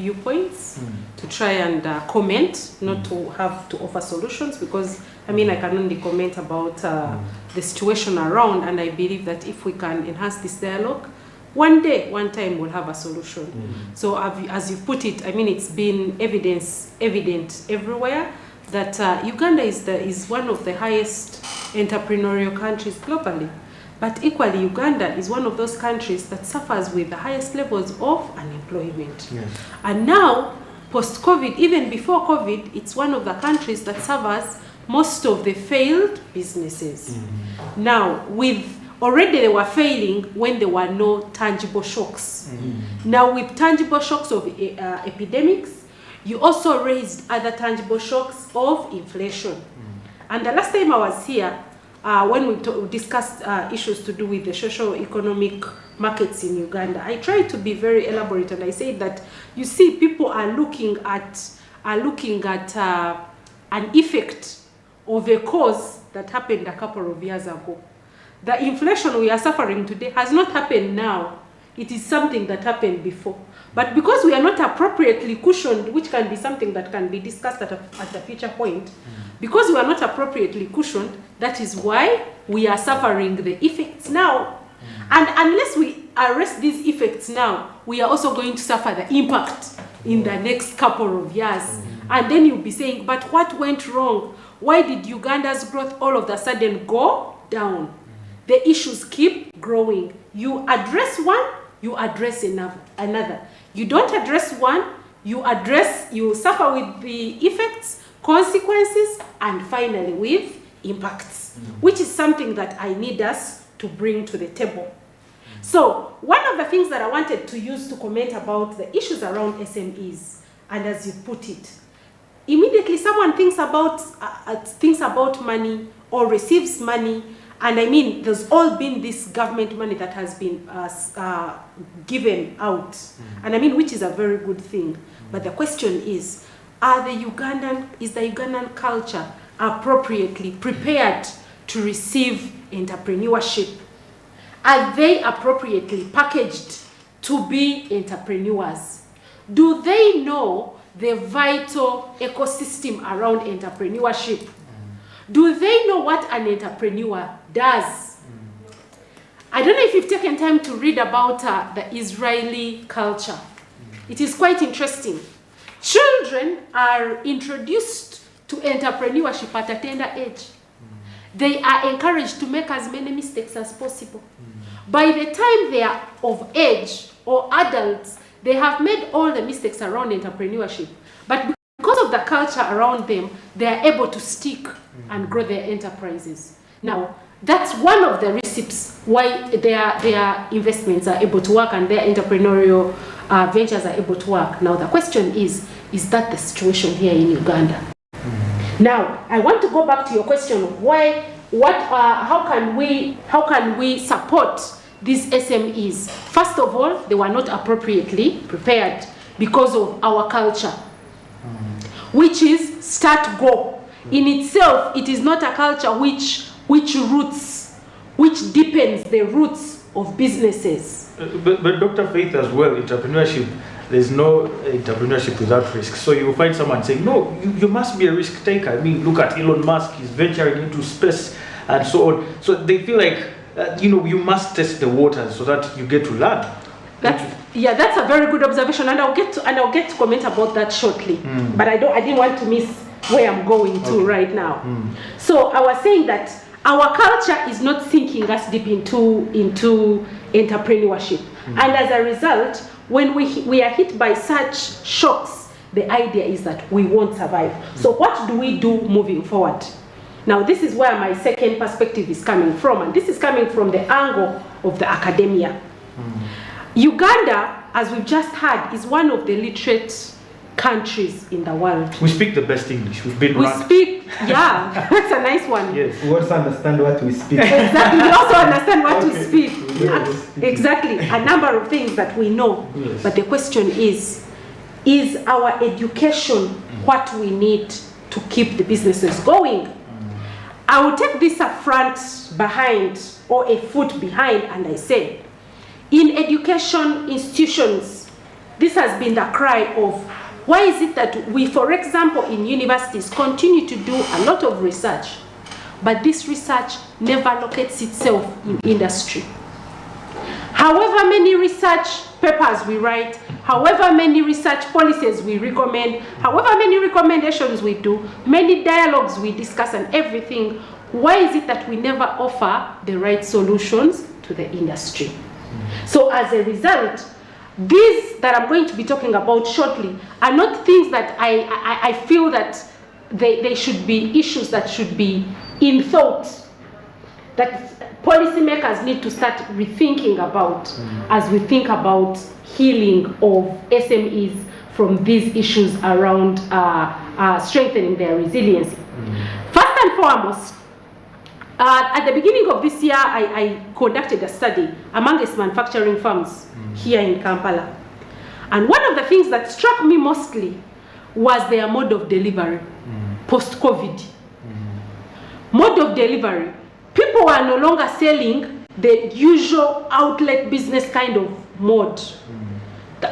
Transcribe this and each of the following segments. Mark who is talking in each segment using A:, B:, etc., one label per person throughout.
A: viewpoints, to try and comment, not to have to offer solutions, because I mean I can only comment about the situation around, and I believe that if we can enhance this dialogue, one time we'll have a solution. So as you put it, I mean it's been evident everywhere that Uganda is one of the highest entrepreneurial countries globally. But equally, Uganda is one of those countries that suffers with the highest levels of unemployment. Yes. And now, post-COVID, even before COVID, it's one of the countries that suffers most of the failed businesses. Now, already they were failing when there were no tangible shocks. Now, with tangible shocks of epidemics, you also raised other tangible shocks of inflation. And the last time I was here, when we discussed issues to do with the socio-economic markets in Uganda, I tried to be very elaborate, and I said that, you see, people are looking at an effect of a cause that happened a couple of years ago. The inflation we are suffering today has not happened now. It is something that happened before. But because we are not appropriately cushioned, which can be something that can be discussed at a future point, because we are not appropriately cushioned, that is why we are suffering the effects now. And unless we arrest these effects now, we are also going to suffer the impact in the next couple of years. And then you'll be saying, but what went wrong? Why did Uganda's growth all of a sudden go down? The issues keep growing. You address one, you address another. You don't address one, you suffer with the effects, consequences, and finally with impacts, which is something that I need us to bring to the table. So one of the things that I wanted to use to comment about the issues around SMEs, and as you put it, immediately someone thinks about money or receives money. And I mean, there's all been this government money that has been given out. And I mean, which is a very good thing. But the question is the Ugandan culture appropriately prepared to receive entrepreneurship? Are they appropriately packaged to be entrepreneurs? Do they know the vital ecosystem around entrepreneurship? Do they know what an entrepreneur does? I don't know if you've taken time to read about the Israeli culture. It is quite interesting. Children are introduced to entrepreneurship at a tender age. They are encouraged to make as many mistakes as possible. By the time they are of age or adults, they have made all the mistakes around entrepreneurship. But because of the culture around them, they are able to stick and grow their enterprises. Now, that's one of the recipes why their investments are able to work and their entrepreneurial ventures are able to work. Now, the question is that the situation here in Uganda? Now, I want to go back to your question of how can we support these SMEs? First of all, they were not appropriately prepared because of our culture, which is start go. In itself, it is not a culture which deepens the roots of businesses.
B: But Dr. Faith, as well, entrepreneurship, there's no entrepreneurship without risk. So you will find someone saying, no, you must be a risk taker. I mean, look at Elon Musk, he's venturing into space and so on. So they feel like, you must test the waters so that you get to learn.
A: That's a very good observation, and I'll get to comment about that shortly. But I didn't want to miss where I'm going to right now. So I was saying that our culture is not sinking us deep into entrepreneurship, and as a result, when we are hit by such shocks, the idea is that we won't survive. So what do we do moving forward? Now, this is where my second perspective is coming from, and this is coming from the angle of the academia. Uganda, as we've just heard, is one of the literate countries in the world.
B: We speak the best English.
A: That's a nice one.
B: Yes.
C: We also understand what we speak.
A: Exactly, we also understand what we speak. Exactly, a number of things that we know. Yes. But the question is our education what we need to keep the businesses going? I will take this a front behind or a foot behind, and I say, in education institutions, this has been the cry of why is it that we, for example, in universities continue to do a lot of research, but this research never locates itself in industry. However many research papers we write, however many research policies we recommend, however many recommendations we do, many dialogues we discuss and everything, why is it that we never offer the right solutions to the industry? So as a result, these that I'm going to be talking about shortly are not things that I feel that they should be issues that should be in thought, that policymakers need to start rethinking about as we think about healing of SMEs from these issues around strengthening their resilience. First and foremost, at the beginning of this year, I conducted a study amongst manufacturing firms here in Kampala. And one of the things that struck me mostly was their mode of delivery post-COVID. Mode of delivery. People are no longer selling the usual outlet business kind of mode.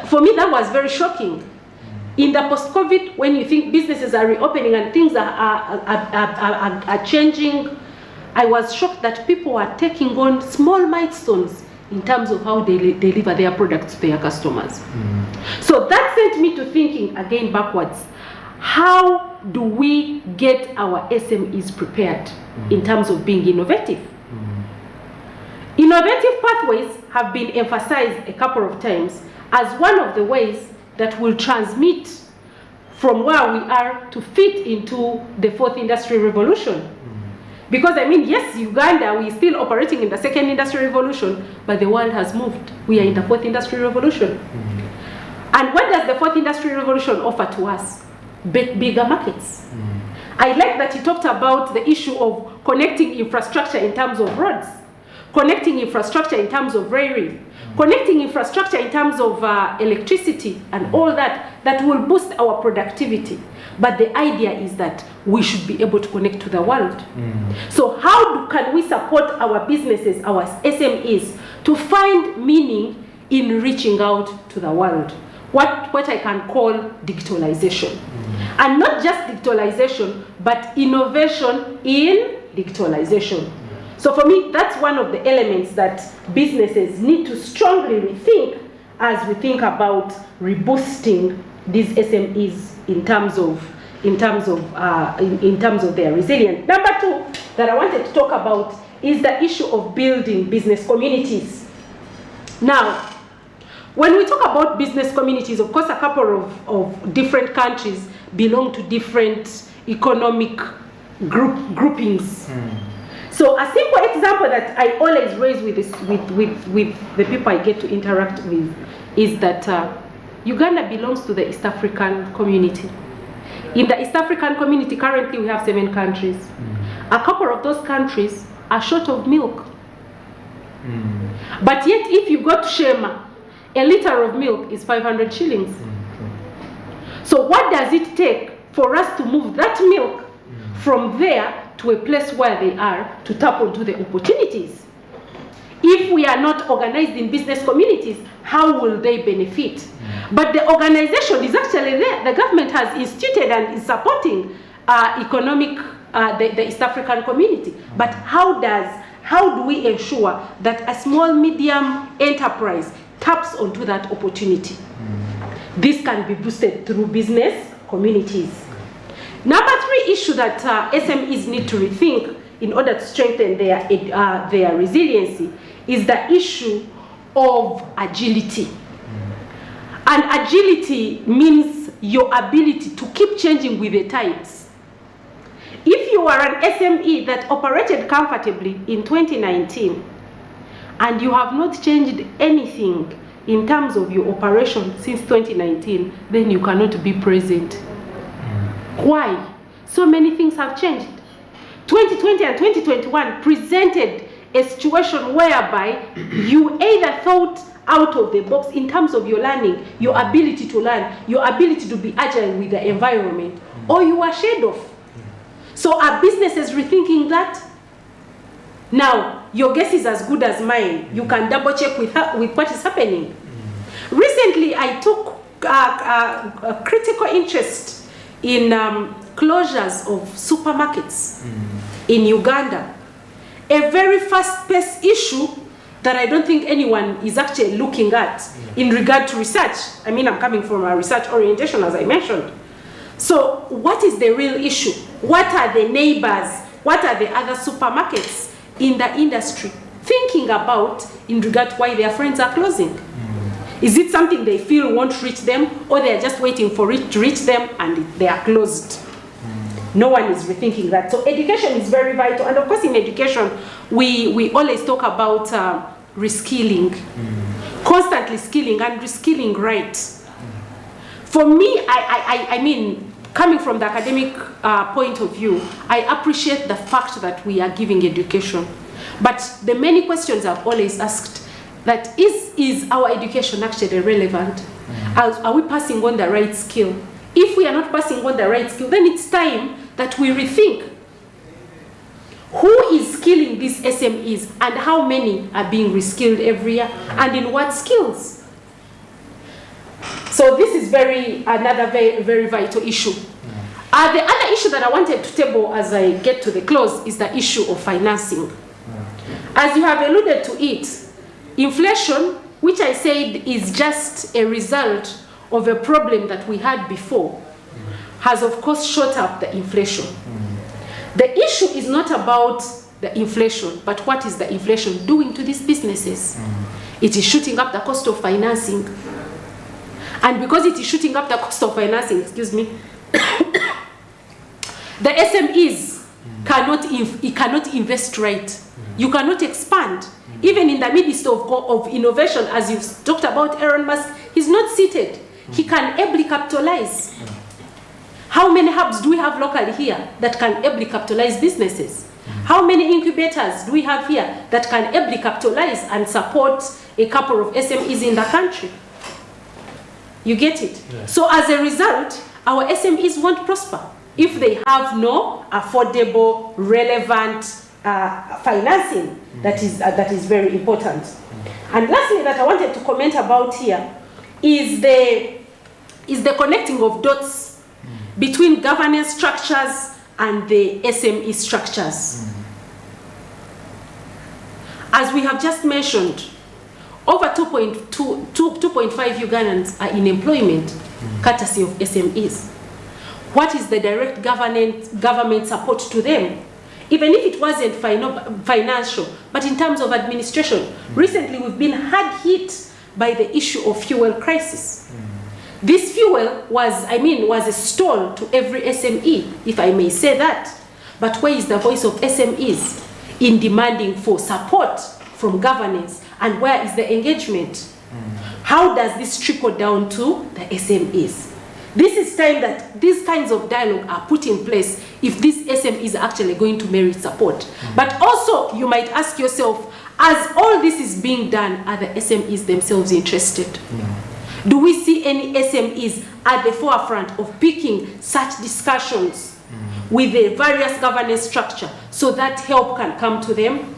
A: For me, that was very shocking. In the post-COVID, when you think businesses are reopening and things are changing, I was shocked that people are taking on small milestones in terms of how they deliver their products to their customers. So that sent me to thinking again backwards. How do we get our SMEs prepared in terms of being innovative? Innovative pathways have been emphasized a couple of times as one of the ways that will transmit from where we are to fit into the fourth industrial revolution. Because I mean, yes, Uganda, we're still operating in the second industrial revolution, but the world has moved. We are in the fourth industrial revolution. And what does the fourth industrial revolution offer to us? Bigger markets. I like that he talked about the issue of connecting infrastructure in terms of roads, connecting infrastructure in terms of railway, connecting infrastructure in terms of electricity and all that will boost our productivity. But the idea is that we should be able to connect to the world. So how can we support our businesses, our SMEs, to find meaning in reaching out to the world? What I can call digitalization. And not just digitalization, but innovation in digitalization. So for me, that's one of the elements that businesses need to strongly rethink as we think about reboosting these SMEs in terms of their resilience. Number two that I wanted to talk about is the issue of building business communities. Now, when we talk about business communities, of course, a couple of different countries belong to different economic groupings. So a simple example that I always raise with the people I get to interact with is that Uganda belongs to the East African community. In the East African community, currently we have 7 countries. A couple of those countries are short of milk. But yet, if you go to Shema, a liter of milk is 500 shillings. So what does it take for us to move that milk from there to a place where they are to tap onto the opportunities? If we are not organized in business communities, how will they benefit? But the organization is actually there. The government has instituted and is supporting the East African community. But how do we ensure that a small medium enterprise taps onto that opportunity? This can be boosted through business communities. Number 3 issue that SMEs need to rethink in order to strengthen their resiliency is the issue of agility. And agility means your ability to keep changing with the times. If you are an SME that operated comfortably in 2019 and you have not changed anything in terms of your operation since 2019, then you cannot be present. Why? So many things have changed. 2020 and 2021 presented a situation whereby you either thought out of the box in terms of your learning, your ability to learn, your ability to be agile with the environment, or you are shade off. So are businesses rethinking that? Now, your guess is as good as mine. You can double check with what is happening. Recently, I took critical interest in closures of supermarkets in Uganda. A very fast-paced issue that I don't think anyone is actually looking at in regard to research. I mean, I'm coming from a research orientation, as I mentioned. So what is the real issue? What are the neighbors? What are the other supermarkets in the industry thinking about in regard to why their friends are closing? Is it something they feel won't reach them, or they're just waiting for it to reach them and they are closed? No one is rethinking that. So education is very vital. And of course in education, we always talk about reskilling, constantly skilling and reskilling right. For me, I mean, coming from the academic point of view, I appreciate the fact that we are giving education. But the many questions I've always asked, that is our education actually relevant? Are we passing on the right skill? If we are not passing on the right skill, then it's time that we rethink who is skilling these SMEs and how many are being reskilled every year and in what skills. So this is another very vital issue. The other issue that I wanted to table as I get to the close is the issue of financing. As you have alluded to it, inflation, which I said is just a result of a problem that we had before, has of course shot up the inflation. The issue is not about the inflation, but what is the inflation doing to these businesses? It is shooting up the cost of financing. And because it is shooting up the cost of financing, the SMEs cannot invest right. You cannot expand. Even in the midst of innovation, as you've talked about Elon Musk, he's not seated. He can ably capitalize. How many hubs do we have locally here that can ably capitalize businesses? How many incubators do we have here that can ably capitalize and support a couple of SMEs in the country? You get it? Yes. So as a result, our SMEs won't prosper if they have no affordable, relevant financing that is very important. And lastly, that I wanted to comment about here is the connecting of dots between governance structures and the SME structures. As we have just mentioned, over 2.5 Ugandans are in employment, courtesy of SMEs. What is the direct government support to them? Even if it wasn't financial, but in terms of administration. Recently, we've been hard hit by the issue of fuel crisis. This fuel was a stall to every SME, if I may say that. But where is the voice of SMEs in demanding for support from governance? And where is the engagement? How does this trickle down to the SMEs? This is time that these kinds of dialogue are put in place if these SMEs are actually going to merit support. But also, you might ask yourself, as all this is being done, are the SMEs themselves interested? Do we see any SMEs at the forefront of picking such discussions with the various governance structure so that help can come to them,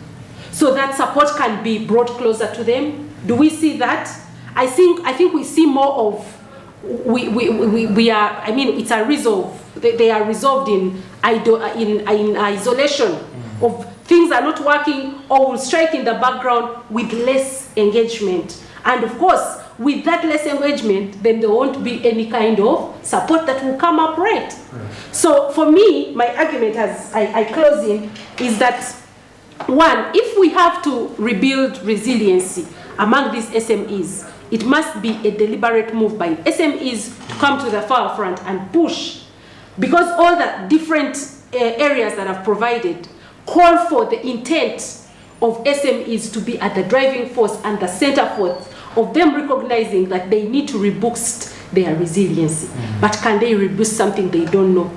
A: so that support can be brought closer to them? Do we see that? I think we see more of, it's a resolve. They are resolved in isolation of things are not working or will strike in the background with less engagement. And of course, with that less engagement, then there won't be any kind of support that will come up, right? So for me, my argument as I close in is that, one, if we have to rebuild resiliency among these SMEs, it must be a deliberate move by SMEs to come to the forefront and push, because all the different areas that I've provided call for the intent of SMEs to be at the driving force and the center force of them recognizing that they need to reboost their resiliency. But can they reboost something they don't know?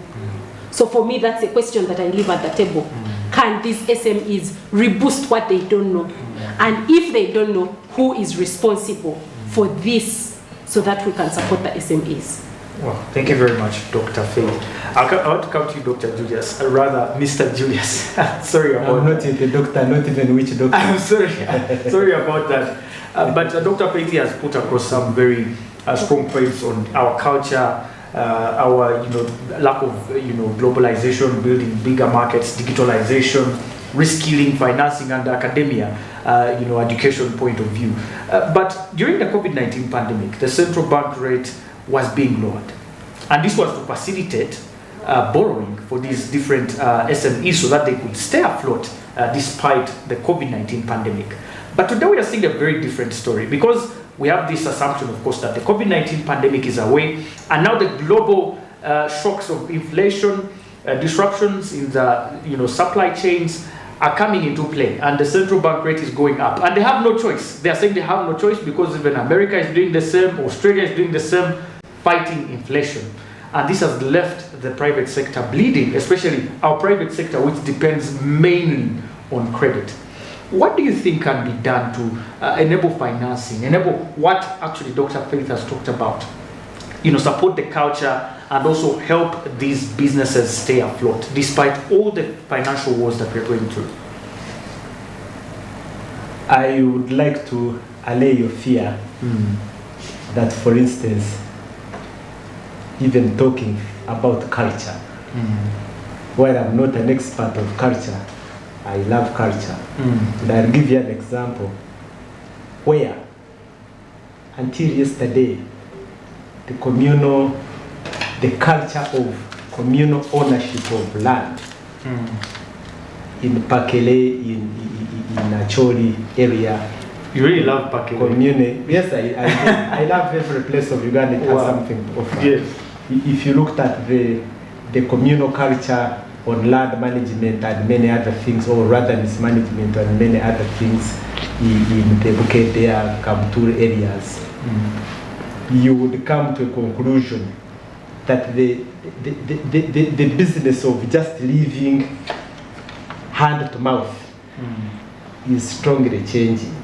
A: So for me, that's a question that I leave at the table. Can these SMEs reboost what they don't know? And if they don't know, who is responsible for this so that we can support the SMEs?
B: Well, thank you very much, Dr. Faith. I want to come to you, Dr. Julius, rather Mr. Julius. Sorry about
C: I'm not the doctor, not even which doctor.
B: I'm sorry. Sorry about that. But Dr. Faith has put across some very strong points on our culture, our lack of globalization, building bigger markets, digitalization, reskilling, financing, and academia, education point of view. But during the COVID-19 pandemic, the central bank rate was being lowered, and this was to facilitate borrowing for these different SMEs so that they could stay afloat despite the COVID-19 pandemic. But today we are seeing a very different story, because we have this assumption, of course, that the COVID-19 pandemic is away, and now the global shocks of inflation, disruptions in the supply chains are coming into play, and the central bank rate is going up, and they have no choice. They are saying they have no choice because even America is doing the same, Australia is doing the same, fighting inflation. And this has left the private sector bleeding, especially our private sector, which depends mainly on credit. What do you think can be done to enable financing, enable what actually Dr. Faith has talked about, support the culture and also help these businesses stay afloat despite all the financial woes that we're going through?
C: I would like to allay your fear that, for instance, even talking about culture, while I'm not an expert of culture, I love culture. And I'll give you an example where, until yesterday, the culture of communal ownership of land in Pakele, in Acholi area.
B: You really love Pakele?
C: Yes, I love every place of Uganda. It has something to offer.
B: Yes.
C: If you looked at the communal culture on land management and many other things, or rather mismanagement and many other things in the Bukedea, Kamtur areas, you would come to a conclusion that the business of just living hand to mouth is strongly changing.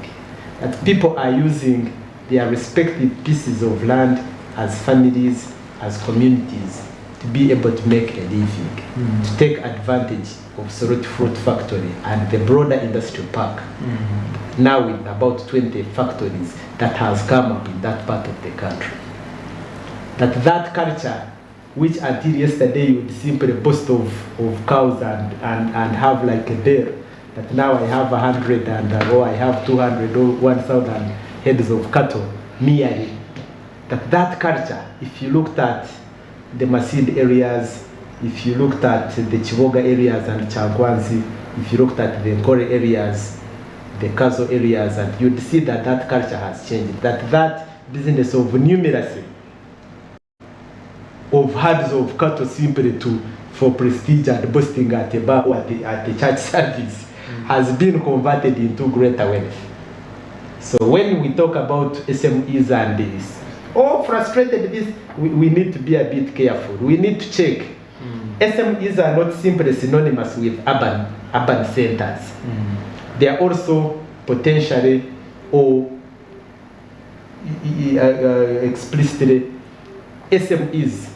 C: That people are using their respective pieces of land as families, as communities, to be able to make a living, to take advantage of Soroti Fruit Factory and the broader industrial park. Now with about 20 factories that has come up in that part of the country. That culture, which until yesterday you would simply boast of cows and have like a bear, that now I have 100 or I have 200 or 1,000 heads of cattle merely. That culture, if you looked at the Masid areas, if you looked at the Chivoga areas and Changwanzi, if you looked at the Nkore areas, the Kazo areas, and you'd see that culture has changed. That business of numeracy, of herds of cattle simply for prestige and boasting at a bar or at the church service has been converted into greater wealth. So when we talk about SMEs and this, frustrated this, we need to be a bit careful. We need to check. SMEs are not simply synonymous with urban centers. They are also potentially or explicitly SMEs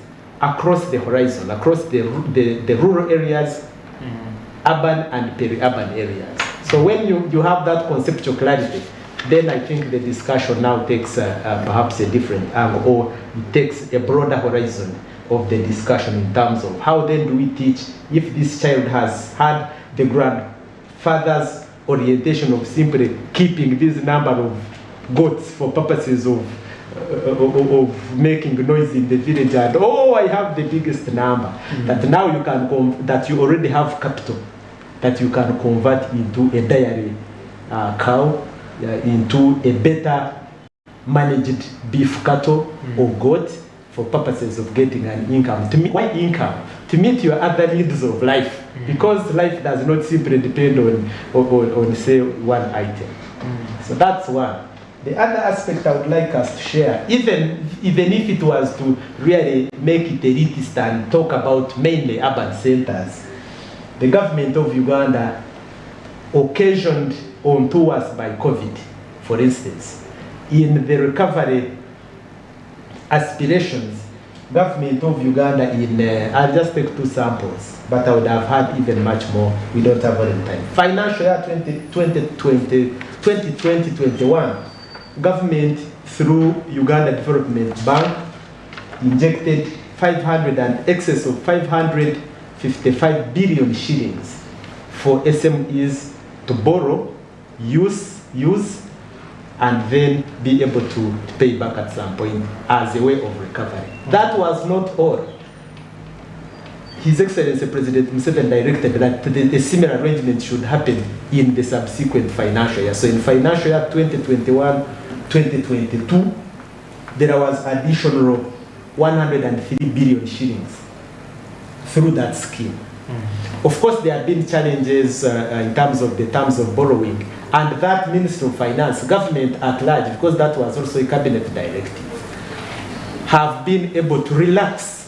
C: across the horizon, across the rural areas, urban and peri-urban areas. So when you have that conceptual clarity, then I think the discussion now takes perhaps a different angle, or it takes a broader horizon of the discussion in terms of how then do we teach if this child has had the grandfather's orientation of simply keeping this number of goats for purposes of making noise in the village, and I have the biggest number, that now you can that you already have capital that you can convert into a dairy cow, into a better managed beef cattle or goat for purposes of getting an income. To meet, why income? To meet your other needs of life, because life does not simply depend on say one item. So that's one. The other aspect I would like us to share, even if it was to really make it elitist and talk about mainly urban centers, the government of Uganda, occasioned onto us by COVID, for instance, in the recovery aspirations, government of Uganda I'll just take 2 samples, but I would have had even much more. We don't have all the time. Financial year 2020-21, government through Uganda Development Bank, injected 500 and excess of 555 billion shillings for SMEs to borrow, use, and then be able to pay back at some point as a way of recovery. That was not all. His Excellency President Museveni directed that a similar arrangement should happen in the subsequent financial year. So in financial year 2021-2022, there was additional 103 billion shillings through that scheme. Of course, there have been challenges in terms of the terms of borrowing, and that Minister of Finance, government at large, because that was also a cabinet directive, have been able to relax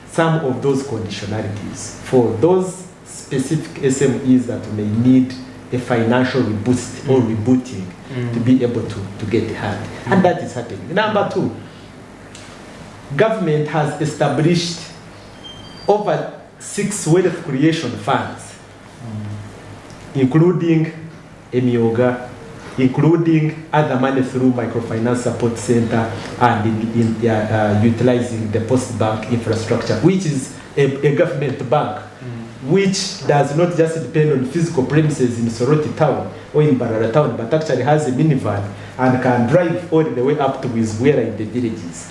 C: some of those conditionalities for those specific SMEs that may need a financial reboost or rebooting to be able to get the hand. And that is happening. Number two, government has established over 6 wealth creation funds, including Emioga, including other money through microfinance support center and utilizing the post bank infrastructure, which is a government bank, which does not just depend on physical premises in Soroti town or in Barara town, but actually has a minivan and can drive all the way up to Wizwera in the villages,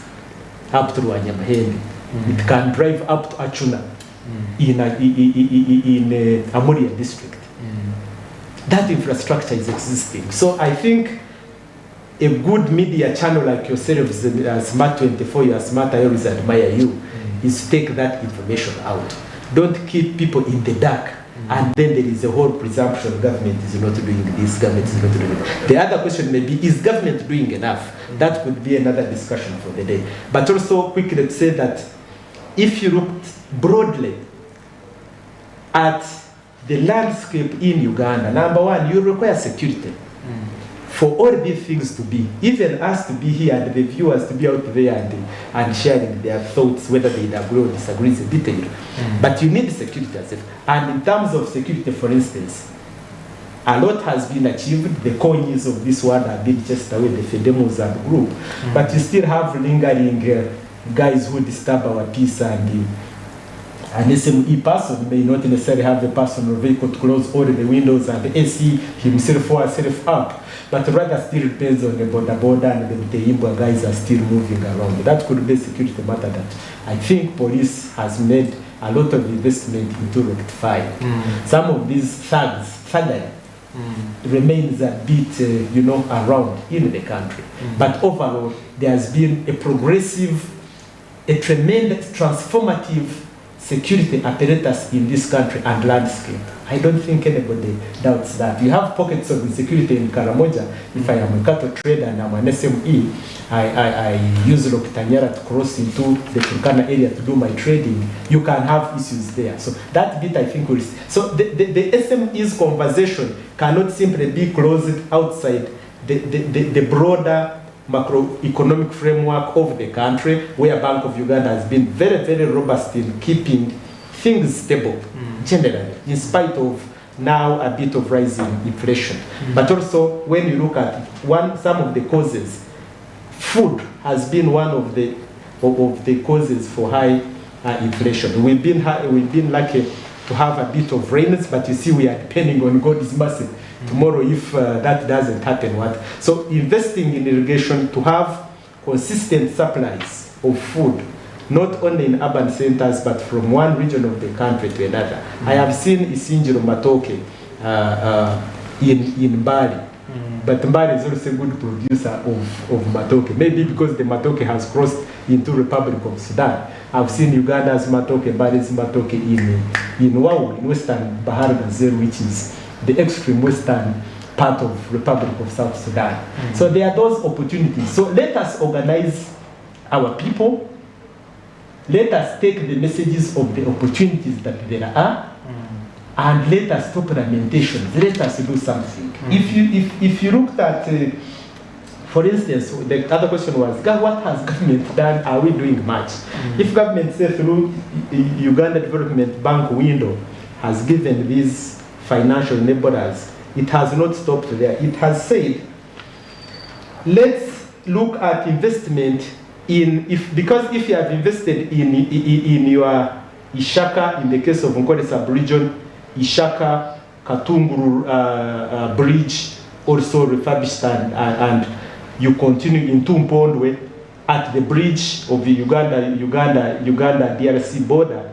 C: up to Wanyamaheni. It can drive up to Achuna in Amuria district. That infrastructure is existing. So I think a good media channel like yourselves, Smart 24, your Smart, I always admire you, is to take that information out. Don't keep people in the dark, and then there is a whole presumption government is not doing this, government is not doing it. The other question may be, is government doing enough? That could be another discussion for the day. But also quickly to say that if you looked broadly at the landscape in Uganda, number one, you require security for all these things to be, even us to be here and the viewers to be out there and sharing their thoughts, whether they agree or disagree is a detail. But you need security as well. And in terms of security, for instance, a lot has been achieved. The coins of this world have been chased away, the Fedemos and group. But you still have lingering guys who disturb our peace, and an SME person may not necessarily have the personal vehicle to close all the windows and the AC himself or herself up, but rather still depends on the border and the Imba guys are still moving around. That could be a security matter that I think police has made a lot of investment into rectifying. Some of these thuggery remains a bit, around in the country. But overall, there has been a progressive, a tremendous, transformative security apparatus in this country and landscape. I don't think anybody doubts that. You have pockets of insecurity in Karamoja. If I am a cattle trader and I'm an SME, I use Lokitanyara to cross into the Turkana area to do my trading. You can have issues there. So that bit I think will... So the SME's conversation cannot simply be closed outside the broader macroeconomic framework of the country, where Bank of Uganda has been very, very robust in keeping things stable, generally, in spite of now a bit of rising inflation. But also, when you look at some of the causes, food has been one of the causes for high inflation. We've been lucky to have a bit of rains, but you see we are depending on God's mercy. Tomorrow, if that doesn't happen, what? So investing in irrigation to have consistent supplies of food, not only in urban centers, but from one region of the country to another. I have seen Isinjiro Matoke in Mbali, but Mbali is also a good producer of Matoke, maybe because the Matoke has crossed into Republic of Sudan. I've seen Uganda's Matoke, Mbali's Matoke in Wau, in Western Bahar Gazel, which is the extreme western part of Republic of South Sudan. So there are those opportunities. So let us organize our people. Let us take the messages of the opportunities that there are, and let us stop lamentations. Let us do something. If you looked at, for instance, the other question was, what has government done? Are we doing much? If government, say through Uganda Development Bank window, has given these financial enablers, it has not stopped there. It has said, let's look at investment because if you have invested in your Ishaka, in the case of Nkole sub-region, Ishaka, Katunguru bridge, also refurbished and you continue in Tumpondwe at the bridge of the Uganda DRC border,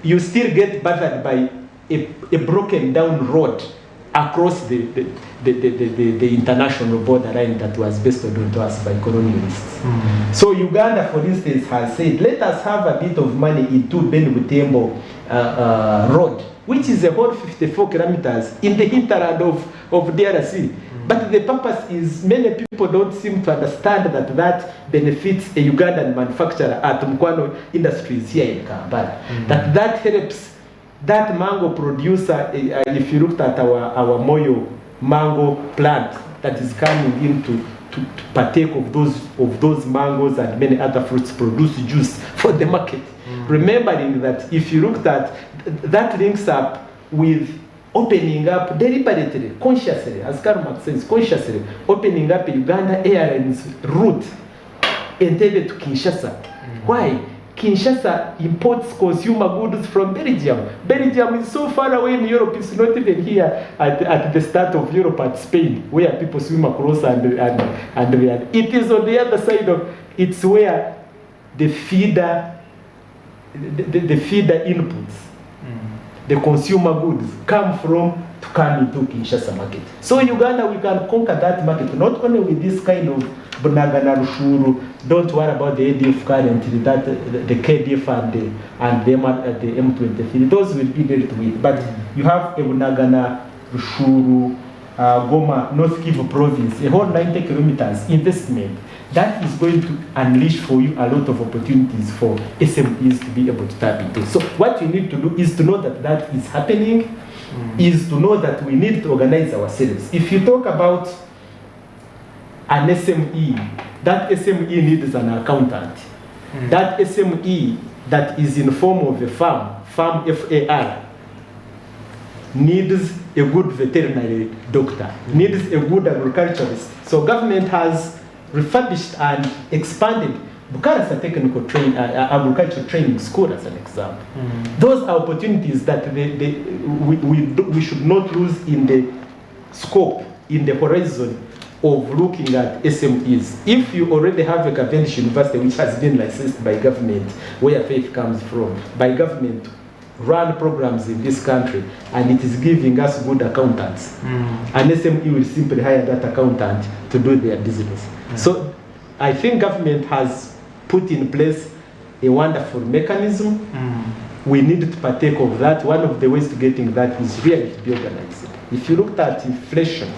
C: you still get bothered by a broken down road across the international border line that was based on to us by colonialists. So Uganda, for instance, has said, let us have a bit of money into Benubutembo road, which is a whole 54 kilometers in the hinterland of DRC. But the purpose is, many people don't seem to understand that benefits a Ugandan manufacturer at Mkwano Industries here in Kampala. That helps that mango producer. If you looked at our Moyo mango plant that is coming in to partake of those mangoes and many other fruits, produce juice for the market. Remembering that if you looked at that, links up with opening up deliberately, consciously, as Karl Marx says, consciously opening up Uganda Airlines route Entebbe to Kinshasa. Why? Kinshasa imports consumer goods from Belgium. Belgium is so far away in Europe, it's not even here at the start of Europe, at Spain, where people swim across and it is on the other side of, it's where the feeder inputs, the consumer goods come from to come into Kinshasa market. So Uganda, we can conquer that market, not only with this kind of Bunagana Rushuru. Don't worry about the ADF currently, that the KDF and the M23, those will be dealt with. But you have a Bunagana Rushuru, Goma, North Kivu province, a whole 90 kilometers investment. That is going to unleash for you a lot of opportunities for SMEs to be able to tap into. So what you need to do is to know that is happening, is to know that we need to organize ourselves. If you talk about an SME, that SME needs an accountant. That SME that is in form of a farm FAR, needs a good veterinary doctor, needs a good agriculturist. So government has refurbished and expanded Bukarasa Technical Agriculture Training School as an example. Those are opportunities that we should not lose in the scope, in the horizon of looking at SMEs. If you already have a Cavendish University which has been licensed by government, where faith comes from, by government run programs in this country, and it is giving us good accountants, an SME will simply hire that accountant to do their business. So I think government has put in place a wonderful mechanism. We need to partake of that. One of the ways to getting that is really to be organized. If you looked at inflation,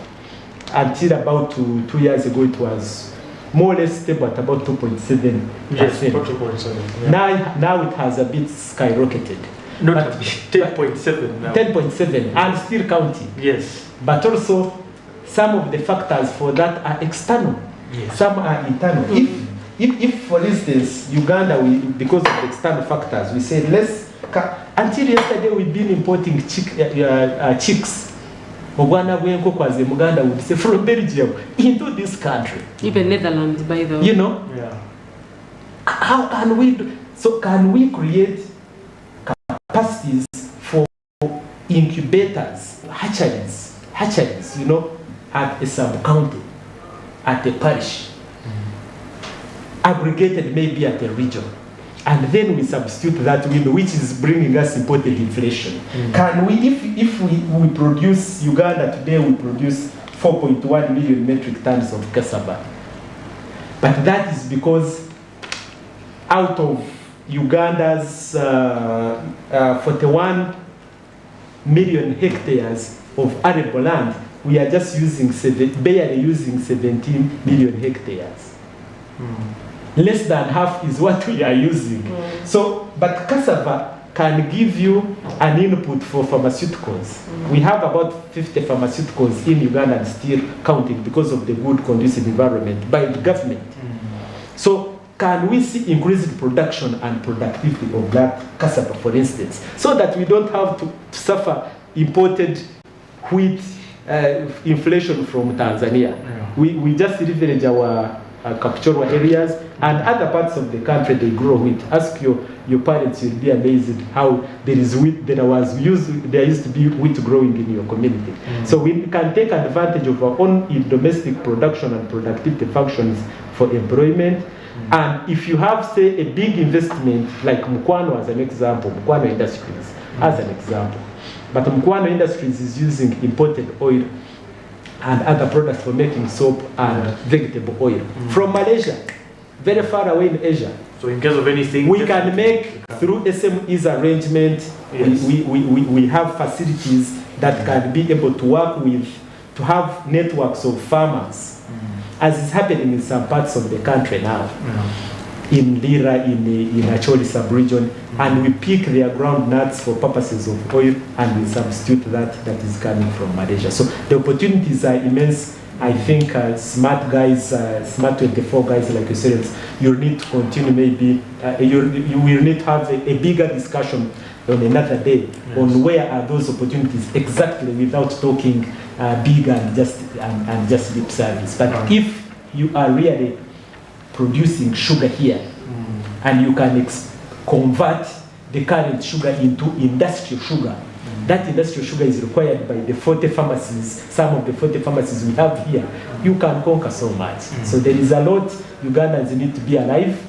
C: until about 2 years ago, it was more or less stable at about 2.7%.
B: Yes, about 2.7. Yeah.
C: Now it has a bit skyrocketed.
B: Not a bit, 10.7 now.
C: 10.7 and still counting.
B: Yes.
C: But also, some of the factors for that are external.
B: Yes.
C: Some are internal. If for instance, Uganda, because of the external factors, we said until yesterday we've been importing chicks. Muganda Muganda would say from Belgium into this country.
A: Even Netherlands, by the way.
C: You know?
B: Yeah.
C: How can we do? So can we create capacities for incubators, hatcheries, you know, at a sub-county, at a parish, aggregated maybe at a region, and then we substitute that with which is bringing us imported inflation. Can we, if we produce, Uganda today we produce 4.1 million metric tons of cassava, but that is because out of Uganda's 41 million hectares of arable land, we are just barely using 17 million hectares. Less than half is what we are using. So, but cassava can give you an input for pharmaceuticals. We have about 50 pharmaceuticals in Uganda and still counting because of the good conducive environment by the government. So can we see increased production and productivity of that cassava, for instance, so that we don't have to suffer imported wheat inflation from Tanzania? We just leverage Kapchorwa areas and other parts of the country they grow wheat. Ask your parents, you'll be amazed how there is wheat, there used to be wheat growing in your community. So we can take advantage of our own domestic production and productivity functions for employment. And if you have, say, a big investment like Mukwano as an example, Mukwano Industries as an example, but Mukwano Industries is using imported oil and other products for making soap and vegetable oil from Malaysia, very far away in Asia.
B: So in case of anything,
C: we can make through SMEs arrangement. Yes. We have facilities that can be able to work with, to have networks of farmers, as is happening in some parts of the country now. In Lira, in Acholi sub-region, and we pick their ground nuts for purposes of oil, and we substitute that is coming from Malaysia. So the opportunities are immense. I think smart guys, smart 24 guys like yourselves, you need to continue maybe, you will need to have a bigger discussion on another day on where are those opportunities exactly without talking big and just lip service. But if you are really producing sugar here, and you can convert the current sugar into industrial sugar. That industrial sugar is required by the 40 pharmacies, some of the 40 pharmacies we have here. You can conquer so much. So there is a lot Ugandans need to be alive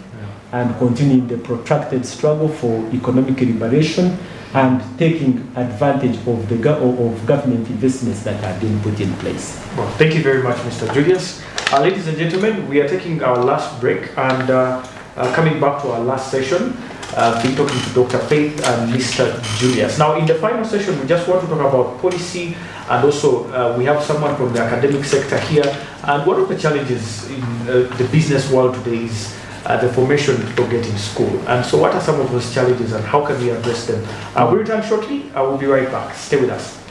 C: and continue the protracted struggle for economic liberation and taking advantage of the government investments that are being put in place.
B: Well, thank you very much, Mr. Julius. Ladies and gentlemen, we are taking our last break and coming back to our last session, been talking to Dr. Faith and Mr. Julius. Now, in the final session, we just want to talk about policy, and also we have someone from the academic sector here. And one of the challenges in the business world today is the formation people get in school. And so what are some of those challenges and how can we address them? We'll return shortly. I will be right back. Stay with us.